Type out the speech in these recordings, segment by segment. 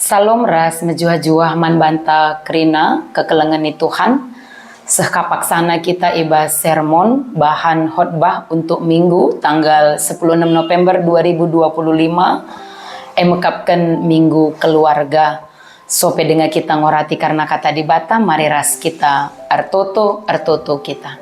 Salom ras mejuah-juah man banta kerina kekelengan ni Tuhan. Sekapak sana kita iba sermon bahan khotbah untuk minggu tanggal 16 November 2025. Mekapkan minggu keluarga. Sope dengan kita ngorati karena kata di bata, mari ras kita artoto kita.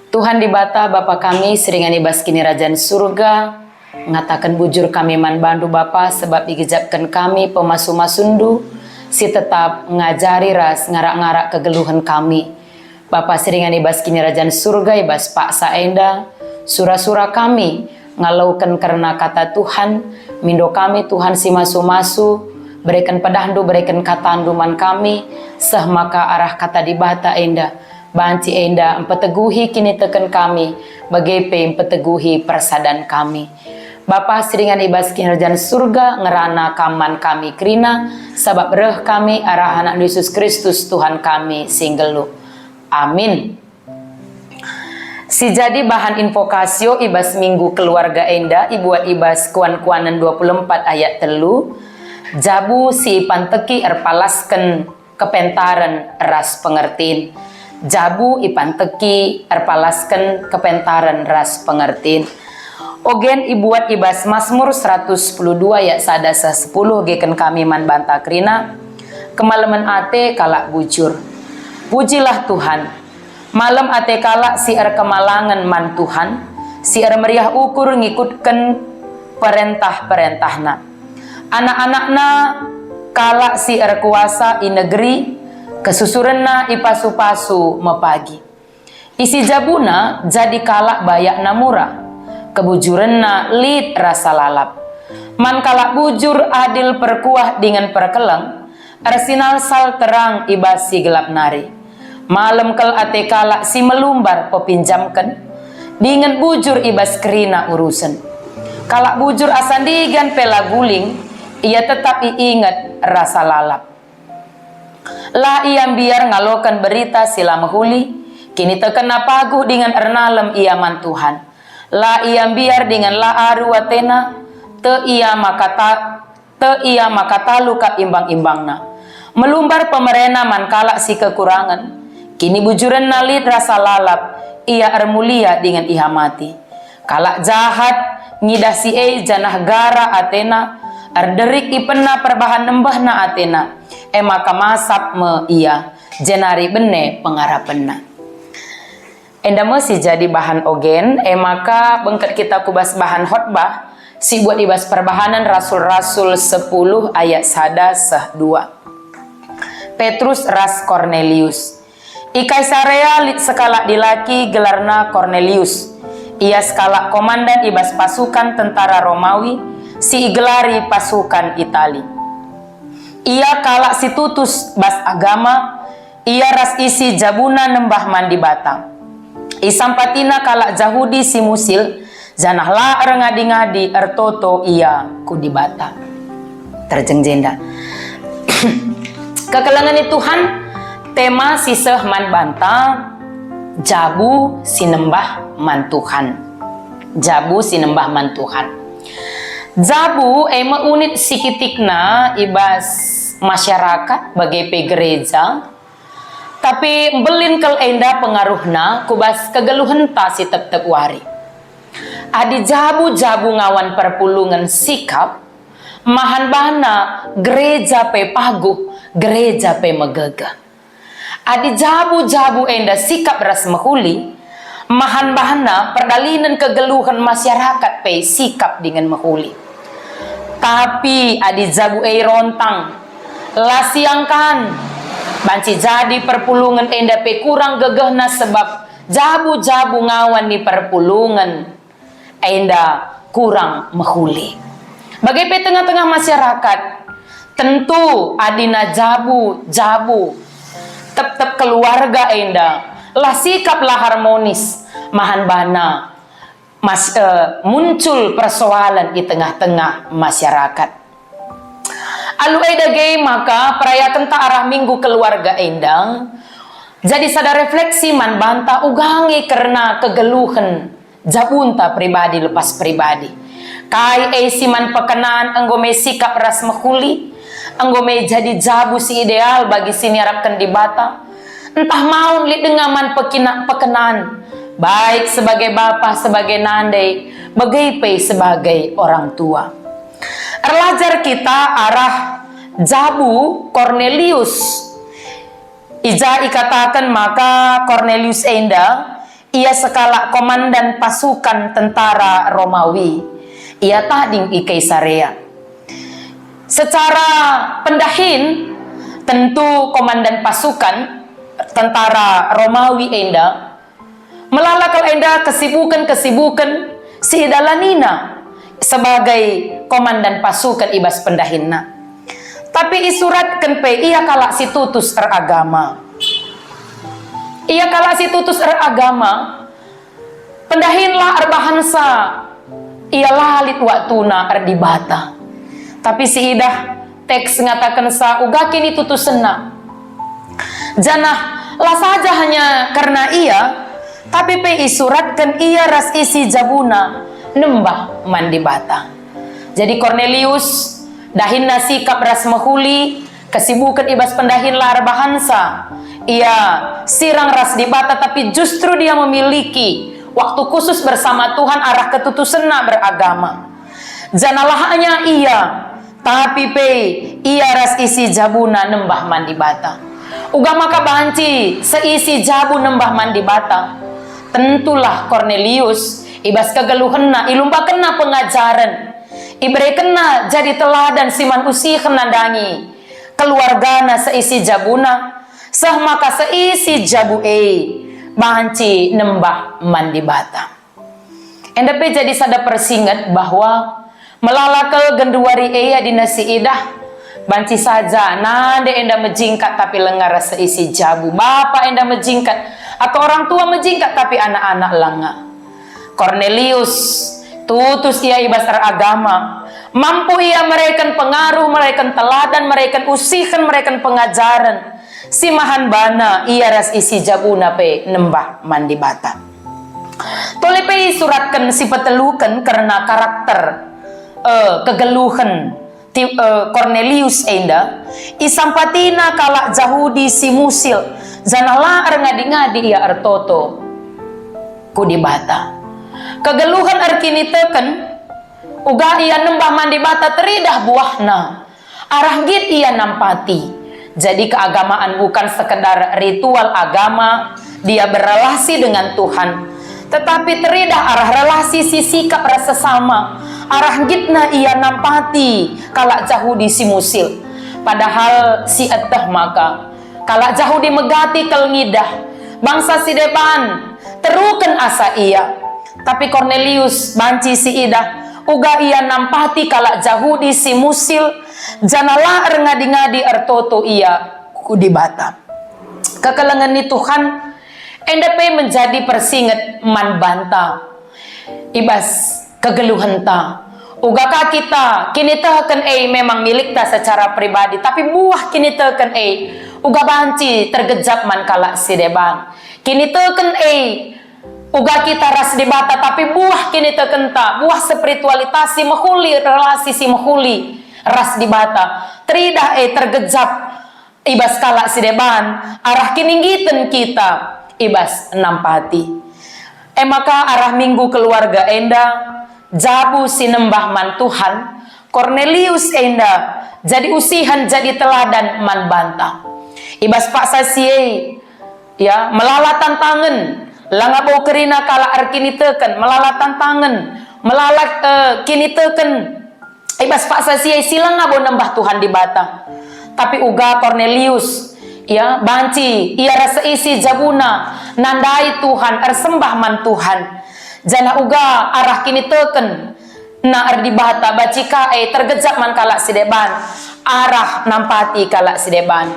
Tuhan di bata Bapa kami seringan ibas kini rajaan surga. Ngatakan bujur kami man bandu Bapa sebab digejapkan kami pemasu-masundu si tetap ngajari ras ngarak-ngarak kegeluhan kami. Bapa seringan ibas kini rajaan surga ibas Pak Saenda surah-surah kami ngalaukan karena kata Tuhan mindo kami Tuhan si masu-masu berikan pedandu berikan kata anduman kami seh maka arah kata di bata enda banci enda empeteguhi kini teken kami bagepe empeteguhi persadan kami. Bapa seringan ibas kinerjan surga ngerana kaman kami krina sabab reh kami arah anak Yesus Kristus Tuhan kami singgelu. Amin. Si jadi bahan invokasio ibas minggu keluarga enda ibuat ibas kuan-kuanan 24 ayat telu jabu si panteki erpalasken kepentaran ras pengertin. Jabu ipanteki erpalasken kepentaran ras pengertin. Ogen ibuat ibas Mazmur 112 ayat sadasa 10 geken kami man banta krina kemalaman ate kalak bujur. Pujilah Tuhan. Malam ate kalak si kemalangan man Tuhan, si meriah ukur ngikutkan perintah-perintahna. Anak-anakna kalak si kuasa i negeri, kesusurenna ipasu-pasu mepagi. Isi jabuna jadi kalak bayak namura. Kebujurenna lid rasa lalap. Man kalak bujur adil perkuah dengan perkeleng, arsinal sal terang ibas si gelap nari. Malam kel ate kalak si melumbar pepinjamkan, dengan bujur ibas kerina urusan. Kalak bujur asandigan pela guling, ia tetap iingat rasa lalap. Lah iam biar ngalokan berita sila mahuli, kini terkena paguh dengan ernalem ia man Tuhan. La iam biar dengan la aru atena te ia makata luka imbang-imbangna melumbar pemerena man kalak si kekurangan kini bujuran nalit rasa lalap ia ermulia dengan iha mati kalak jahat ngidah si janah gara atena erderik ipena perbahan nembahna atena maka masap me ia jenari bene pengarapenna. Enda masih jadi bahan ogen, maka bengket kita kubas bahan khotbah, si buat ibas perbahanan Rasul-Rasul 10 ayat sada seh 2. Petrus ras Cornelius. I Kaisarea lit sekala dilaki gelarna Cornelius. Ia sekala komandan ibas pasukan tentara Romawi, si gelari pasukan Itali. Ia kalak si tutus bas agama, ia ras isi jabuna nembah mandi batang. Isampatina kalak Jahudi si musil janahlah ngadi-ngadi ertoto ia kudibata terjengjenda. Kekelangan Tuhan tema siseh man banta jabu sinembah man Tuhan. Jabu sinembah man Tuhan. Jabu ema unit sikitikna ibas masyarakat bagai gereja. Tapi belin kel enda pengaruhna kubas kegeluhan ta si tep-tep wari. Adi jabu-jabu ngawan perpulungan sikap mahan bahana gereja pe paguh, gereja pe megega. Adi jabu-jabu enda sikap ras mahuli mahan bahana perdalinan kegeluhan masyarakat pe sikap dengan mahuli. Tapi adi jabu rontang lasiangkan banci jadi perpulungan enda pe kurang gegehna sebab jabu-jabu ngawan di perpulungan enda kurang mahuli. Bagai pe tengah-tengah masyarakat tentu adina jabu-jabu tetap keluarga enda lah sikap lah harmonis mahan bana muncul persoalan di tengah-tengah masyarakat. Alu eda gay maka perayakan ta arah minggu keluarga endang jadi sadar refleksi man banta ugangi karena kegeluhan jabunta pribadi lepas pribadi Kai siman pekenaan enggome sikap ras mehuli, enggome jadi jabu si ideal bagi siniarapkan di bata. Entah mau li dengaman pekenaan, baik sebagai bapa, sebagai nandai, bagai sebagai orang tua. Erlajar kita arah jabu Cornelius. Ija ikatakan maka Cornelius enda ia sekala komandan pasukan tentara Romawi. Ia tading i Kaisarea. Secara pendahin tentu komandan pasukan tentara Romawi enda melalakal enda kesibukan si Dalanina sebagai komandan pasukan ibas pendahinna. Tapi isuratkan pe ia kalak si tutus eragama. Ia kalak si tutus eragama. Pendahinlah erbahansa. Ia lalit waktuna erdibata. Tapi si idah teks ngatakan sa uga kini tutus sena. Janah lah saja hanya karena ia. Tapi pe isuratkan ia ras isi jabuna nembah mandibata. Jadi Cornelius dahin sikap ras mehuli, kesibukan ibas pendahin lar bahansa. Ia sirang ras dibata, tapi justru dia memiliki waktu khusus bersama Tuhan arah ketutusena beragama. Janalah hanya ia, tapi pe ia ras isi jabuna nembah mandibata. Uga maka banci seisi jabu nembah mandibata. Tentulah Cornelius ibas kegeluhenna ilumbakenna pengajaran. Ibre kena jadi teladan siman usi kenandangi keluargana seisi jabuna sah maka seisi jabu banci nembah mandibata. Endape jadi sada persingat bahwa melalakel genduari dina si idah banci saja nande enda mejingkat tapi lengar seisi jabu, bapak enda mejingkat atau orang tua mejingkat tapi anak-anak langa. Cornelius tutus ia ibas agama, mampu ia mereka pengaruh, mereka teladan, mereka usihan, mereka pengajaran. Si mahan bana ia ras isi jabuna pe nembah mandibata. Tole pe suratkan si petelukan karena karakter kegeluhan Cornelius enda isampatina kalak jahudi si musil janala ngadi-ngadi ia ertoto kudibata. Kegeluhan arkini teken uga ia nembah mandibata teridah buahna arah git ia nampati. Jadi keagamaan bukan sekedar ritual agama, dia berrelasi dengan Tuhan, tetapi teridah arah relasi si sikap rasa sama arah gitna ia nampati kalak jahudi si musil. Padahal si eteh maka kalak jahudi megati kelngidah bangsa si depan teruken asa ia. Tapi Cornelius banci si idah uga ia nampati kalak jahudi si musil janala ngadi-ngadi ertoto ia kudibata. Kekelengan ni Tuhan endape menjadi persinget man banta ibas kegeluhan ta uga kita kini teken memang milik ta secara pribadi, tapi buah kini teken uga banci tergejap man kalak si deban. Kini teken uga kita ras dibata, tapi buah kini tekenta buah spiritualitas si mehuli, relasi si mehuli ras dibata teridah tergejap ibas kalak si deban arah kiningiten kita ibas nampati. Maka arah minggu keluarga enda jabu si nembah man Tuhan Cornelius enda jadi usihan jadi teladan man banta ibas pak sasie ya melala tantangan langa bau kerina kala arkini teken melala tantangan melalak kini teken ibas pak sasie silang ngabo nembah Tuhan di bata. Tapi uga Cornelius ya banci ia rasa isi jabuna nandai Tuhan ersembah man Tuhan jana uga arah kini teken na erdi bata bacika tergejap man kalak si deban arah nampati kalak si deban.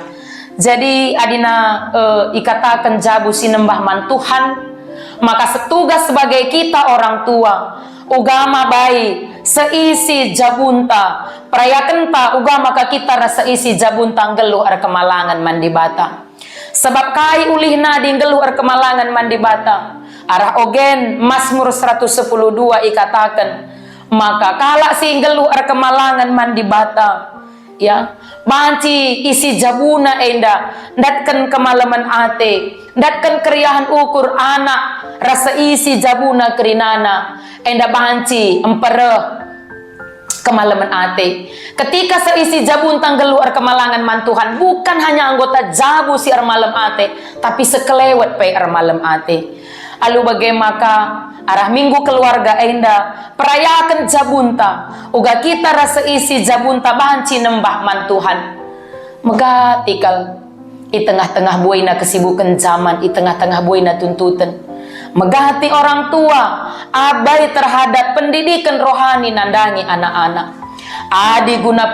Jadi adina ikatakan jabu si nembah man Tuhan, maka setugas sebagai kita orang tua ugama baik seisi jabunta perayakan ta ugama ka kita rasa isi jabunta geluh ar kemalangan mandibata. Sebab kai ulihna di geluh ar kemalangan mandibata arah ogen Mazmur 110:2 ikatakan Maka kalak singgelu kemalangan man di bata, ya banci isi jabuna enda datkan kemalaman ate, datkan keriahan ukur anak rasa isi jabuna kerinana enda banci empereh kemalaman ate. Ketika seisi jabun tanggelu kemalangan man Tuhan, bukan hanya anggota jabu si malam ate, tapi sekelewat pe malam ate. Alu bagaimana arah minggu keluarga enda perayakan jabunta uga kita rasa isi jabunta banci nembah man Tuhan megatikal di tengah-tengah buaina kesibukan zaman, di tengah-tengah buaina tuntutan megati orang tua abai terhadap pendidikan rohani nandangi anak-anak adi guna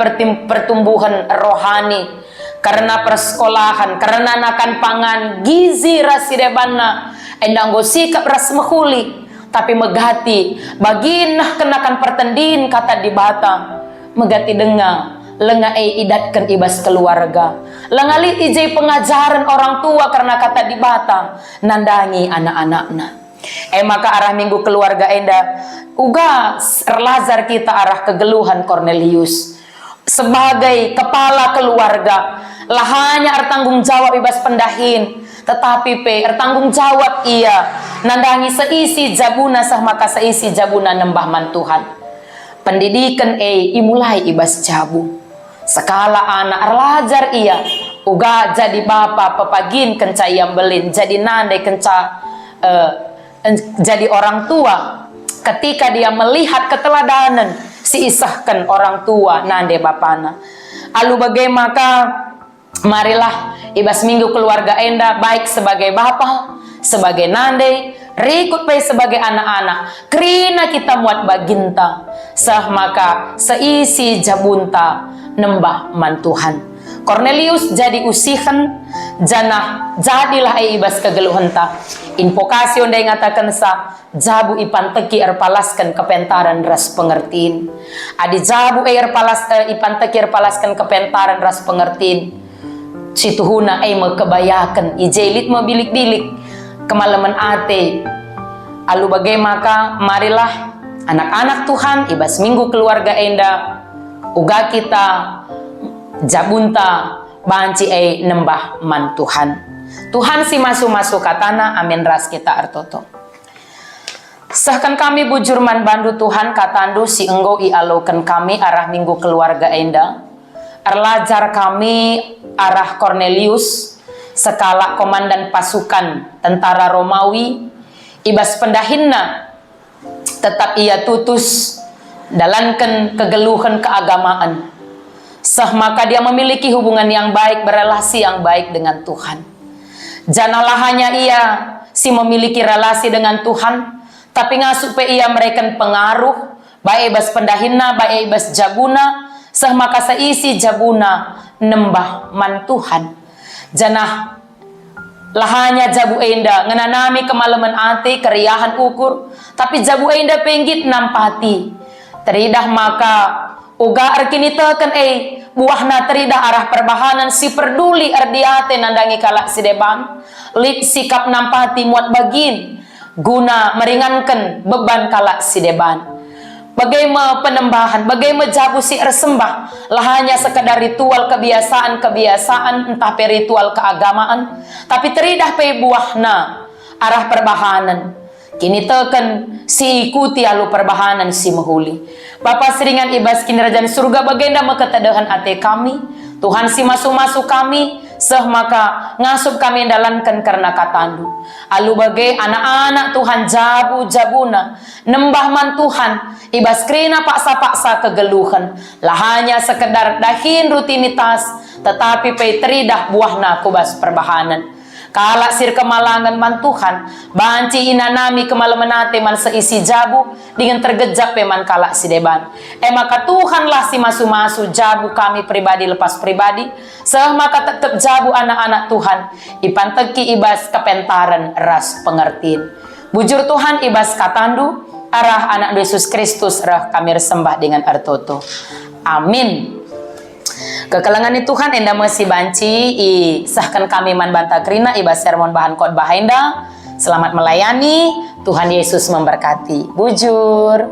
pertumbuhan rohani karena persekolahan, karena nakan pangan gizi rasidebana endang go sikap ras mehuli tapi megati baginah kenakan pertendin kata di bata megati dengar lenga idatkan ibas keluarga lengali ijai pengajaran orang tua karena kata di bata nandangi anak-anakna maka arah minggu keluarga enda uga relazar kita arah kegeluhan Cornelius sebagai kepala keluarga lahanya tanggung jawab ibas pendahin tetapi tanggung jawab ia nandangi seisi jabuna sah maka seisi jabuna nembah man Tuhan pendidikan imulai ibas jabu sekala anak relajar ia uga jadi bapa pepagin kenca yang belin jadi nande kenca jadi orang tua ketika dia melihat keteladanan si isahkan orang tua nande bapana alu bagaimana marilah ibas minggu keluarga enda baik sebagai bapa sebagai nande rikut pe sebagai anak-anak kerina kita muat baginta sah maka seisi jabunta nembah man Tuhan Cornelius jadi usihan janah jadilah ibas kegeluhanta invokasi ondai ngatakan sa jabu ipan teki palaskan kepentaran ras pengertiin adi jabu ipan teki palaskan kepentaran ras pengertiin situhuna kebayakan ijelit bilik-bilik kemalaman ate alu bagaimana marilah anak-anak Tuhan ibas minggu keluarga enda uga kita jabunta banci nembah man Tuhan si masuk katana amin ras kita artoto sahkan kami bujur man bandu Tuhan katandu si enggo alokan kami arah minggu keluarga enda erlajar kami arah Cornelius sekala komandan pasukan tentara Romawi ibas pendahinna tetap ia tutus dalankan kegeluhan keagamaan sah maka dia memiliki hubungan yang baik berelasi yang baik dengan Tuhan janalah hanya ia si memiliki relasi dengan Tuhan tapi ngasup ia mereka pengaruh baik ibas pendahinna baik ibas jabuna sah maka seisi jabuna nembah man Tuhan janah lahanya jabu enda ngenanami kemalaman ati keriahan ukur tapi jabu enda penggit nampati teridah maka uga arkini teken buahna teridah arah perbahanan si peduli ardiate nandangi kalak si deban lit sikap nampati muat bagin guna meringankan beban kalak si deban bagaimana penembahan, bagaimana jabu si ersembah lah hanya sekedar ritual kebiasaan entah pe ritual keagamaan tapi teridah pe buahna arah perbahanan kini teken si ikuti alu perbahanan si mehuli Bapak seringan ibas kinerajan surga bagenda maketadahan ate kami Tuhan si masuk-masuk kami seh maka ngasup kami dalankan karena katandu alu bagai anak-anak Tuhan jabu-jabuna nembah man Tuhan ibas krina paksa-paksa kegeluhan lah hanya sekedar dahin rutinitas tetapi pe teridah buahna kubas perbahanan kalak sir kemalangan man Tuhan banci inanami kemalamanate man seisi jabu dengan tergejap peman kalak si deban maka Tuhanlah si masu-masu jabu kami pribadi lepas pribadi seh maka tetap jabu anak-anak Tuhan ipanteki ibas kepentaran ras pengertiin bujur Tuhan ibas katandu arah anak Yesus Kristus rah kami sembah dengan artoto amin. Kekelangan itu Tuhan enda masih banci sahkan kami man banta krina ibas sermon bahan khotbah enda selamat melayani Tuhan Yesus memberkati bujur.